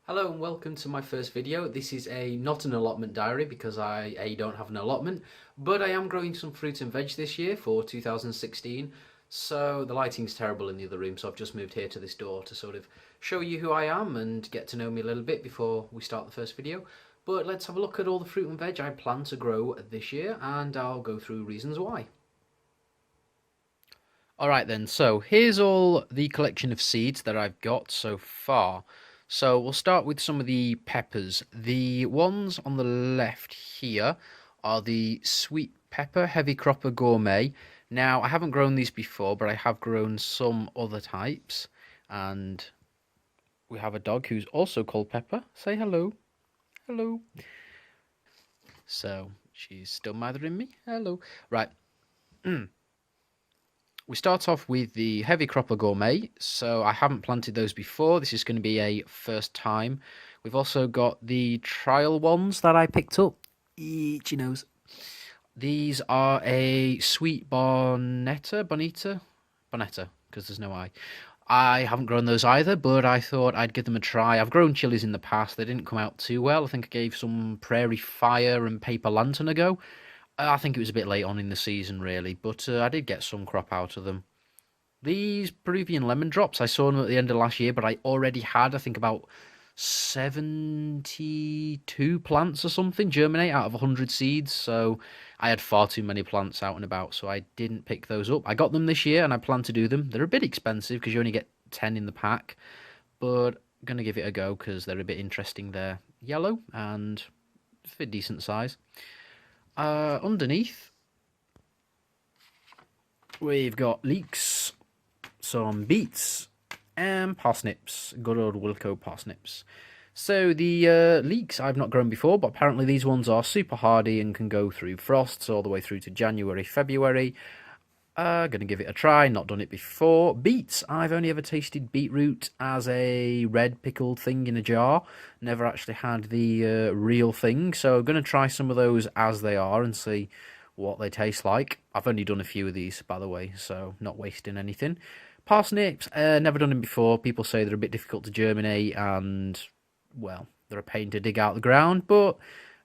Hello and welcome to my first video. This is not an allotment diary because I don't have an allotment, but I am growing some fruit and veg this year for 2016. So the lighting's terrible in the other room, so I've just moved here to this door to sort of show you who I am and get to know me a little bit before we start the first video. But let's have a look at all the fruit and veg I plan to grow this year, and I'll go through reasons why. Alright then, so here's all the collection of seeds that I've got so far. So we'll start with some of the peppers. The ones on the left here are the sweet pepper heavy cropper gourmet. Now, I haven't grown these before, but I have grown some other types. And we have a dog who's also called Pepper. Say hello. Hello. So, she's still mothering me. Hello. Right. We start off with the heavy cropper gourmet, so I haven't planted those before. This is going to be a first time. We've also got the trial ones that I picked up. Itchy nose. These are a sweet bonetta, because there's no I. I haven't grown those either, but I thought I'd give them a try. I've grown chilies in the past. They didn't come out too well. I think I gave some Prairie Fire and Paper Lantern a go. I think it was a bit late on in the season, really, but I did get some crop out of them. These Peruvian lemon drops, I saw them at the end of last year, but I already had, I think, about 72 plants or something germinate out of 100 seeds, so I had far too many plants out and about, so I didn't pick those up. I got them this year, and I plan to do them. They're a bit expensive, because you only get 10 in the pack, but I'm going to give it a go, because they're a bit interesting. They're yellow, and for decent size. Underneath, we've got leeks, some beets, and parsnips. Good old Wilco parsnips. So the leeks I've not grown before, but apparently these ones are super hardy and can go through frosts all the way through to January, February. Gonna give it a try, not done it before. Beets, I've only ever tasted beetroot as a red pickled thing in a jar. Never actually had the real thing, so I'm gonna try some of those as they are and see what they taste like. I've only done a few of these, by the way, so not wasting anything. Parsnips, never done them before. People say they're a bit difficult to germinate and, well, they're a pain to dig out the ground, but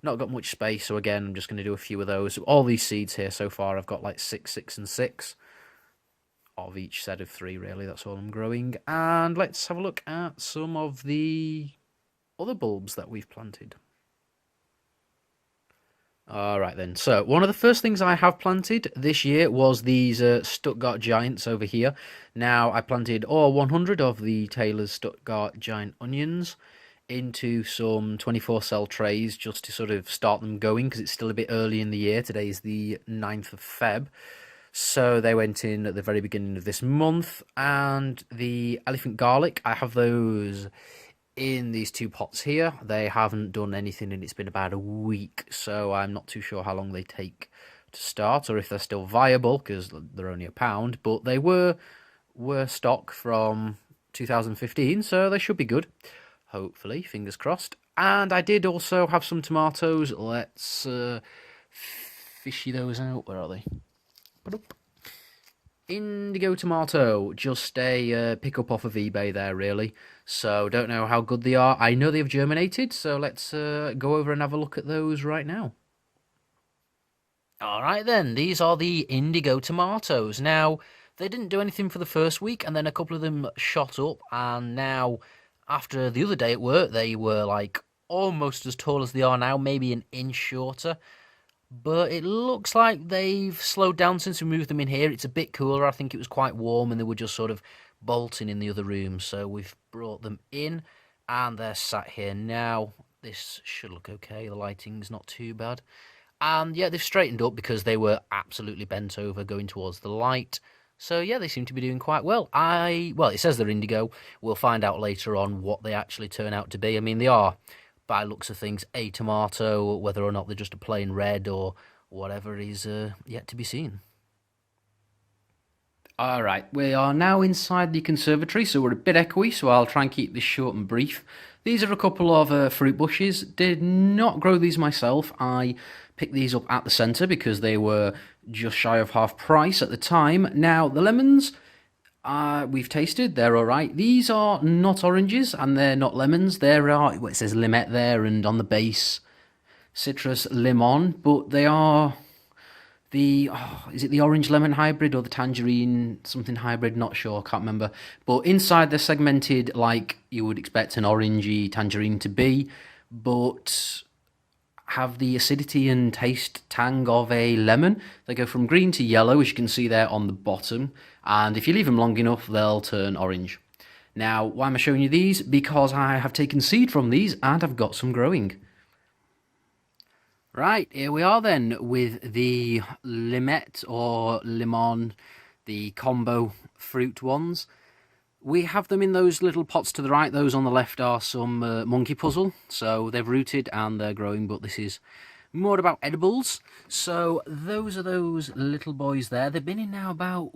not got much space, so again, I'm just going to do a few of those. All these seeds here so far, I've got like 6, 6, and 6 of each set of 3, really. That's all I'm growing. And let's have a look at some of the other bulbs that we've planted. Alright then, so one of the first things I have planted this year was these Stuttgart Giants over here. Now, I planted all 100 of the Taylor's Stuttgart Giant onions into some 24 cell trays just to sort of start them going because it's still a bit early in the year. Today is the 9th of Feb. So they went in at the very beginning of this month. And the elephant garlic, I have those in these 2 pots here. They haven't done anything and it's been about a week. So I'm not too sure how long they take to start or if they're still viable because they're only £1. But they were stock from 2015, so they should be good. Hopefully, fingers crossed. And I did also have some tomatoes. Let's fishy those out. Where are they? Indigo Tomato. Just a pick up off of eBay there, really. So, don't know how good they are. I know they've germinated, so let's go over and have a look at those right now. Alright then, these are the Indigo Tomatoes. Now, they didn't do anything for the first week, and then a couple of them shot up, and now after the other day at work, they were like almost as tall as they are now, maybe an inch shorter. But it looks like they've slowed down since we moved them in here. It's a bit cooler. I think it was quite warm and they were just sort of bolting in the other room. So we've brought them in and they're sat here now. This should look okay. The lighting's not too bad. And yeah, they've straightened up because they were absolutely bent over going towards the light. So yeah, they seem to be doing quite well. Well, it says they're indigo. We'll find out later on what they actually turn out to be. I mean, they are, by looks of things, a tomato. Whether or not they're just a plain red or whatever is yet to be seen. Alright, we are now inside the conservatory, so we're a bit echoey, so I'll try and keep this short and brief. These are a couple of fruit bushes. Did not grow these myself. I picked these up at the centre because they were just shy of half price at the time. Now, the lemons, We've tasted, they're all right. These are not oranges and they're not lemons. There are, well, it says limette there, and on the base, citrus limon, but they are is it the orange lemon hybrid or the tangerine something hybrid? Not sure, can't remember. But inside they're segmented like you would expect an orangey tangerine to be, but have the acidity and taste tang of a lemon. They go from green to yellow, as you can see there on the bottom, and if you leave them long enough, they'll turn orange. Now, why am I showing you these? Because I have taken seed from these and I've got some growing. Right, here we are then with the limette or limon, the combo fruit ones. We have them in those little pots to the right. Those on the left are some monkey puzzle. So they've rooted and they're growing, but this is more about edibles. So those are those little boys there. They've been in now about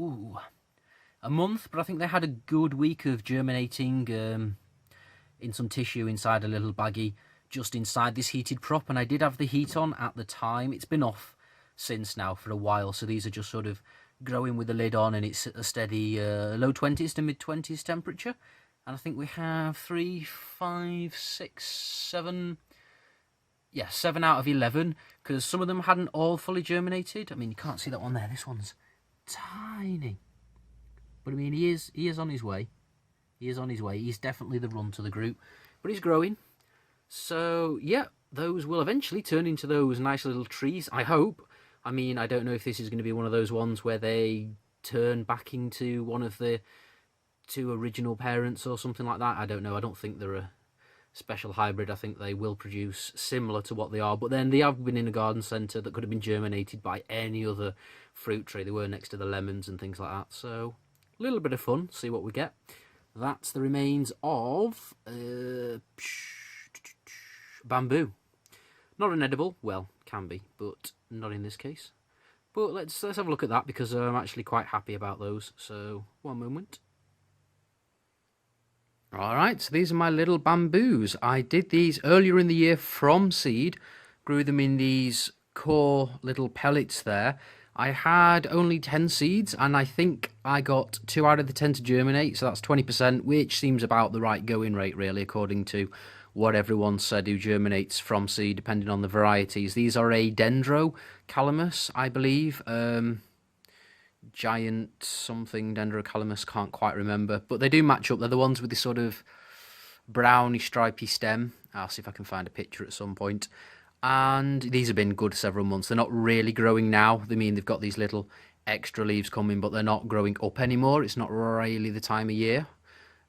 a month, but I think they had a good week of germinating in some tissue inside a little baggie just inside this heated prop, and I did have the heat on at the time. It's been off since now for a while, so these are just sort of growing with the lid on, and it's a steady low 20s to mid 20s temperature. And I think we have 3, 5, 6, 7, yeah, 7 out of 11, because some of them hadn't all fully germinated. I mean, you can't see that one there. This one's tiny, but I mean, he is on his way. He is on his way. He's definitely the run to the group, but he's growing. So, yeah, those will eventually turn into those nice little trees, I hope. I mean, I don't know if this is going to be one of those ones where they turn back into one of the 2 original parents or something like that. I don't know. I don't think they're a special hybrid. I think they will produce similar to what they are. But then they have been in a garden centre that could have been germinated by any other fruit tree. They were next to the lemons and things like that. So, a little bit of fun. See what we get. That's the remains of bamboo. Not an edible, well, can be, but not in this case. But let's have a look at that, because I'm actually quite happy about those. So, one moment. Alright, so these are my little bamboos. I did these earlier in the year from seed, grew them in these core little pellets there. I had only 10 seeds, and I think I got 2 out of the 10 to germinate, so that's 20%, which seems about the right going rate, really, according to what everyone said who germinates from seed, depending on the varieties. These are a dendrocalamus, I believe. Giant something dendrocalamus, can't quite remember. But they do match up. They're the ones with this sort of browny, stripy stem. I'll see if I can find a picture at some point. And these have been good several months. They're not really growing now. I mean, they've got these little extra leaves coming, but they're not growing up anymore. It's not really the time of year.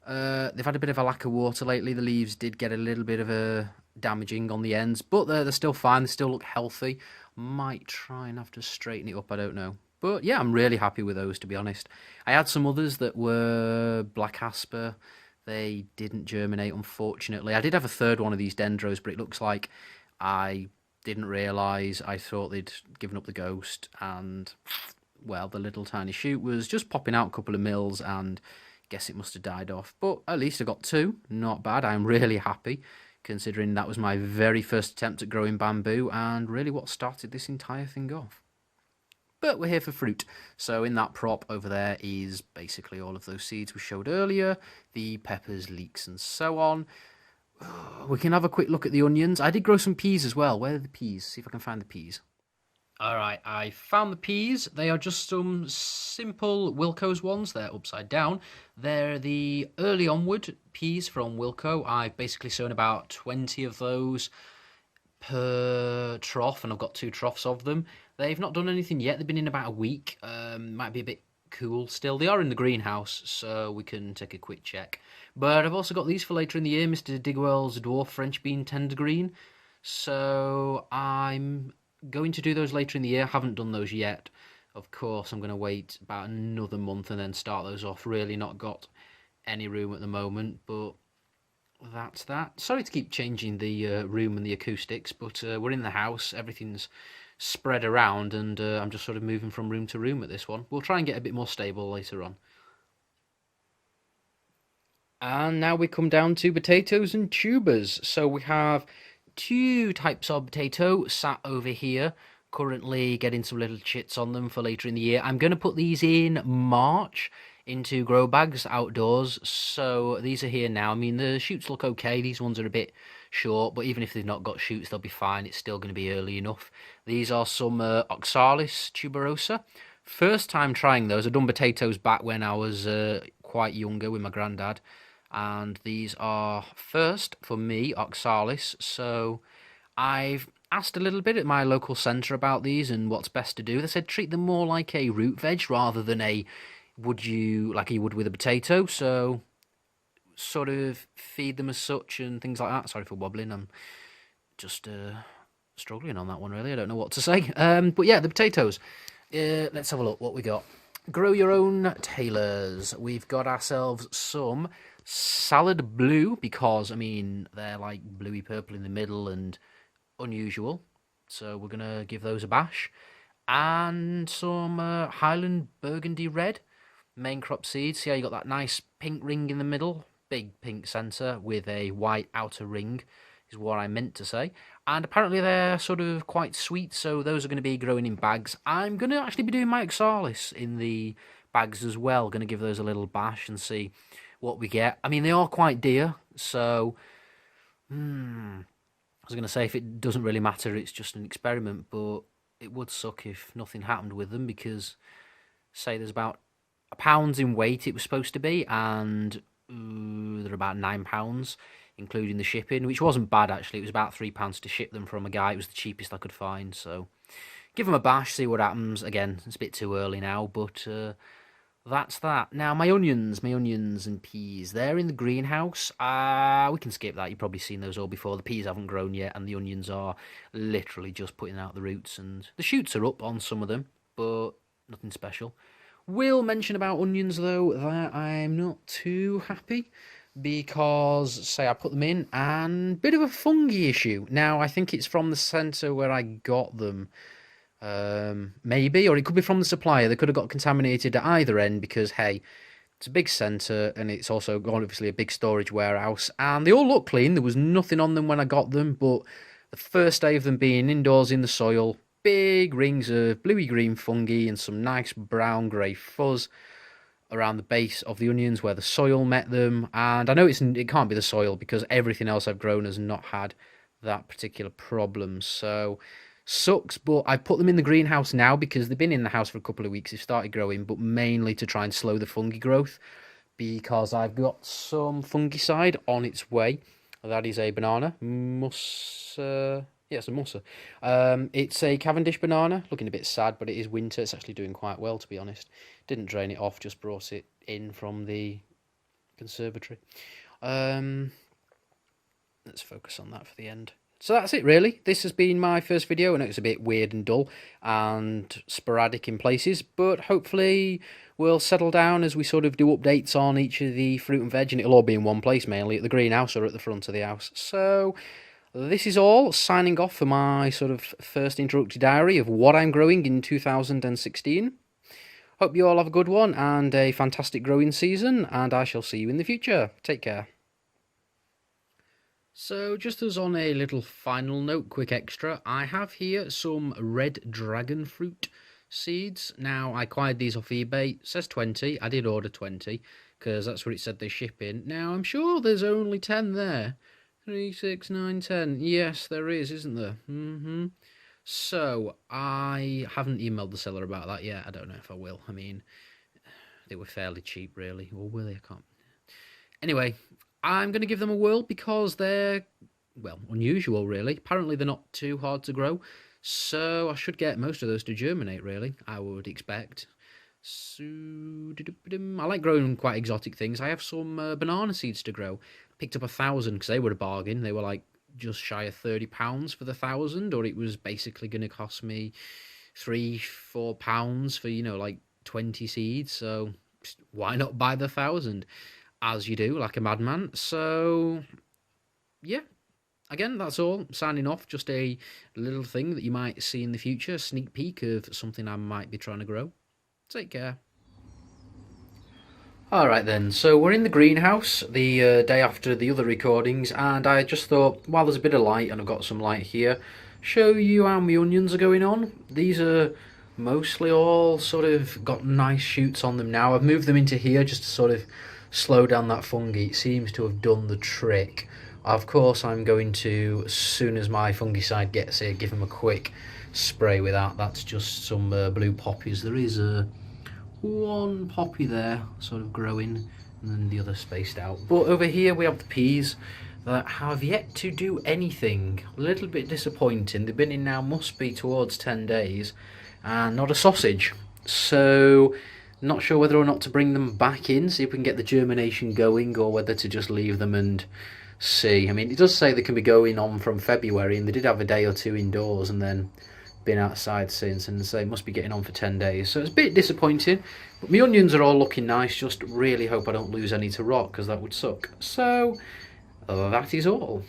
They've had a bit of a lack of water lately. The leaves did get a little bit of a damaging on the ends, but they're still fine. They still look healthy. Might try and have to straighten it up, I don't know. But yeah, I'm really happy with those, to be honest. I had some others that were black asper. They didn't germinate, unfortunately. I did have a third one of these dendros, but it looks like I didn't realise. I thought they'd given up the ghost, and, well, the little tiny shoot was just popping out a couple of mils, and guess it must have died off. But at least I got 2. Not bad. I'm really happy, considering that was my very first attempt at growing bamboo, and really what started this entire thing off. But we're here for fruit. So in that prop over there is basically all of those seeds we showed earlier, the peppers, leeks, and so on. We can have a quick look at the onions. I did grow some peas as well. Where are the peas? See if I can find the peas. Alright, I found the peas. They are just some simple Wilko's ones. They're upside down. They're the early onward peas from Wilko. I've basically sown about 20 of those per trough, and I've got 2 troughs of them. They've not done anything yet. They've been in about a week. Might be a bit cool still. They are in the greenhouse, so we can take a quick check. But I've also got these for later in the year, Mr. Digwell's Dwarf French Bean Tender Green. So I'm going to do those later in the year. I haven't done those yet. Of course, I'm going to wait about another month and then start those off. Really not got any room at the moment, but that's that. Sorry to keep changing the room and the acoustics, but we're in the house. Everything's spread around, and I'm just sort of moving from room to room at this one. We'll try and get a bit more stable later on. And now we come down to potatoes and tubers. So we have 2 types of potato sat over here, currently getting some little chits on them for later in the year. I'm going to put these in March. into grow bags outdoors. So these are here now. I mean, the shoots look okay. These ones are a bit short, but even if they've not got shoots, they'll be fine. It's still going to be early enough. These are some Oxalis tuberosa. First time trying those. I've done potatoes back when I was quite younger with my granddad. And these are first for me, Oxalis. So I've asked a little bit at my local centre about these and what's best to do. They said treat them more like a root veg rather than like you would with a potato. So sort of feed them as such and things like that. Sorry for wobbling. I'm just struggling on that one really. I don't know what to say. But yeah, the potatoes. Let's have a look what we got. Grow your own tailors. We've got ourselves some salad blue because I mean they're like bluey purple in the middle and unusual, so we're gonna give those a bash. And some Highland burgundy red main crop seeds. See how you got that nice pink ring in the middle, big pink centre with a white outer ring is what I meant to say. And apparently they're sort of quite sweet, so those are going to be growing in bags. I'm going to actually be doing my Oxalis in the bags as well. Going to give those a little bash and see what we get. I mean, they are quite dear, so I was going to say if it doesn't really matter, it's just an experiment, but it would suck if nothing happened with them because, say, there's about £1 in weight it was supposed to be, and they're about £9, including the shipping, which wasn't bad actually. It was about £3 to ship them from a guy. It was the cheapest I could find, so give them a bash, see what happens. Again, it's a bit too early now, but that's that. Now, my onions and peas, they're in the greenhouse. We can skip that. You've probably seen those all before. The peas haven't grown yet, and the onions are literally just putting out the roots, and the shoots are up on some of them, but nothing special. Will mention about onions, though, that I'm not too happy because, say, I put them in and bit of a fungi issue. Now, I think it's from the centre where I got them. Maybe, or it could be from the supplier. They could have got contaminated at either end because, hey, it's a big centre and it's also obviously a big storage warehouse. And they all look clean. There was nothing on them when I got them, but the first day of them being indoors in the soil, big rings of bluey green fungi and some nice brown grey fuzz around the base of the onions where the soil met them. And I know it can't be the soil because everything else I've grown has not had that particular problem. So sucks, but I put them in the greenhouse now because they've been in the house for a couple of weeks. They've started growing, but mainly to try and slow the fungi growth because I've got some fungicide on its way. That is a banana. Yeah, it's a mussa. It's a Cavendish banana, looking a bit sad, but it is winter. It's actually doing quite well, to be honest. Didn't drain it off, just brought it in from the conservatory. Let's focus on that for the end. So that's it, really. This has been my first video. I know it's a bit weird and dull and sporadic in places, but hopefully we'll settle down as we sort of do updates on each of the fruit and veg, and it'll all be in one place, mainly at the greenhouse or at the front of the house. So this is all signing off for my sort of first introductory diary of what I'm growing in 2016. Hope you all have a good one and a fantastic growing season, and I shall see you in the future. Take care. So, just as on a little final note, quick extra, I have here some red dragon fruit seeds. Now, I acquired these off eBay. It says 20. I did order 20 because that's what it said they ship in. Now, I'm sure there's only 10 there. 3, 6, 9, 10. Yes, there is, isn't there? So, I haven't emailed the seller about that yet. I don't know if I will. I mean, they were fairly cheap, really. Or were they? I can't. Anyway, I'm going to give them a whirl because they're, well, unusual, really. Apparently, they're not too hard to grow. So, I should get most of those to germinate, really, I would expect. So, I like growing quite exotic things. I have some banana seeds to grow. Picked up 1,000 because they were a bargain. They were like just shy of £30 for the 1,000, or it was basically going to cost me £3-4 for, you know, like 20 seeds. So, why not buy the 1,000? As you do, like a madman. So, yeah. Again, that's all. Signing off. Just a little thing that you might see in the future. A sneak peek of something I might be trying to grow. Take care. Alright then, so we're in the greenhouse the day after the other recordings, and I just thought, while there's a bit of light, and I've got some light here, show you how my onions are going on. These are mostly all sort of got nice shoots on them now. I've moved them into here just to sort of slow down that fungi. It seems to have done the trick. Of course, I'm going to, as soon as my fungicide gets here, give them a quick spray with that. That's just some blue poppies. There is one poppy there sort of growing, and then the other spaced out. But over here we have the peas that have yet to do anything. A little bit disappointing. They've been in now, must be towards 10 days, and not a sausage. So not sure whether or not to bring them back in, see if we can get the germination going, or whether to just leave them and see. I mean, it does say they can be going on from February, and they did have a day or two indoors and then been outside since, and so it must be getting on for 10 days. So it's a bit disappointing, but my onions are all looking nice. Just really hope I don't lose any to rot, because that would suck. So that is all.